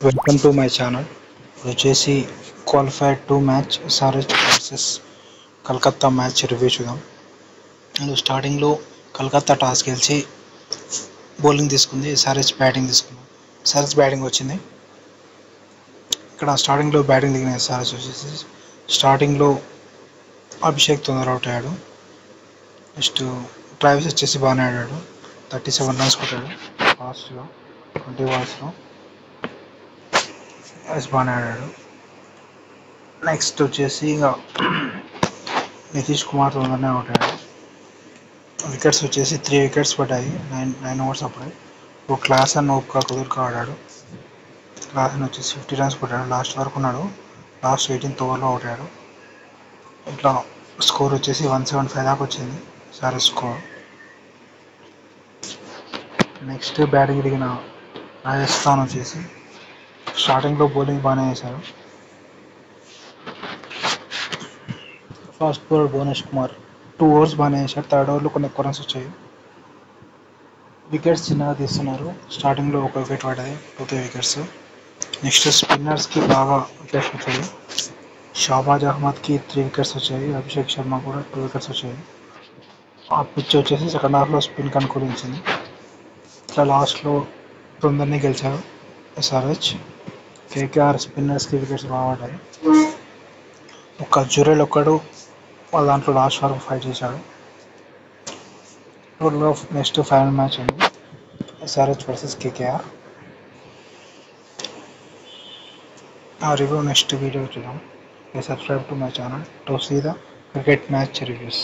Welcome to my channel. ఇప్పుడు వచ్చేసి qualified 2 match SRH versus Calcutta match review చూద్దాం. And స్టార్టింగ్లో కలకత్తా టాస్ గెలిచి బౌలింగ్ తీసుకుంది, ఎస్ఆర్హెచ్ బ్యాటింగ్ తీసుకుంది. ఎస్ఆర్హెచ్ బ్యాటింగ్ వచ్చింది. ఇక్కడ స్టార్టింగ్లో బ్యాటింగ్ దిగిన ఎస్ఆర్హెచ్ వచ్చేసి స్టార్టింగ్లో అభిషేక్ తొందర అవుట్ అయ్యాడు. నెక్స్ట్ ట్రావిస్ వచ్చేసి బాగానే ఆడాడు, 37 రన్స్ కొట్టాడు ఫాస్ట్గా 20 బాల్స్లో. బాగానే ఆడాడు. నెక్స్ట్ వచ్చేసి ఇంకా నితీష్ కుమార్ తొందరనే అవుట్ అయ్యాడు. వికెట్స్ వచ్చేసి 3 వికెట్స్ పడ్డాయి, 9 ఓవర్స్ అప్పుడే. ఇప్పుడు క్లాస్ అని ఒక్క కుదురుగా ఆడాడు. క్లాస్ అని వచ్చేసి 50 రన్స్ కొట్టాడు, లాస్ట్ వరకు ఉన్నాడు. లాస్ట్ 18th ఓవర్లో అవుట్ అయ్యాడు. ఇట్లా స్కోర్ వచ్చేసి 175 దాకా వచ్చింది సారీ స్కోర్. నెక్స్ట్ బ్యాటింగ్ దిగిన రాజస్థాన్ వచ్చేసి స్టార్టింగ్లో బౌలింగ్ బాగానే వేశారు. First bowler Bhuvanesh Kumar 2 overs బాగానే వేశాడు. థర్డ్ ఓవర్లో కొన్ని ఎక్కువ రన్స్ వచ్చాయి. వికెట్స్ చిన్నగా తీస్తున్నారు. స్టార్టింగ్లో ఒక వికెట్ పడ్డది, 2-3 వికెట్స్. నెక్స్ట్ స్పిన్నర్స్కి బాగా వికెట్స్ వచ్చాయి. షాబాజ్ అహ్మద్కి 3 వికెట్స్ వచ్చాయి. అభిషేక్ శర్మ కూడా 2 వికెట్స్ వచ్చాయి. ఆ పిచ్ వచ్చేసి సెకండ్ హాఫ్లో స్పిన్కి అనుకూలించింది. ఇట్లా లాస్ట్లో తొందరనే గెలిచారు ఎస్ఆర్హెచ్. కేకేఆర్ స్పిన్నర్స్కి వికెట్స్ బాగా పడ్డాయి. ఒక జురేల్ ఒక్కడు వాళ్ళ దాంట్లో లాస్ట్ వరకు ఫైట్ చేశాడు. టోటల్గా నెక్స్ట్ ఫైనల్ మ్యాచ్ ఉంది, ఎస్ఆర్హెచ్ వర్సెస్ కేకేఆర్. ఆ రివ్యూ నెక్స్ట్ వీడియో చూద్దాం. Subscribe to my channel to see the cricket match reviews.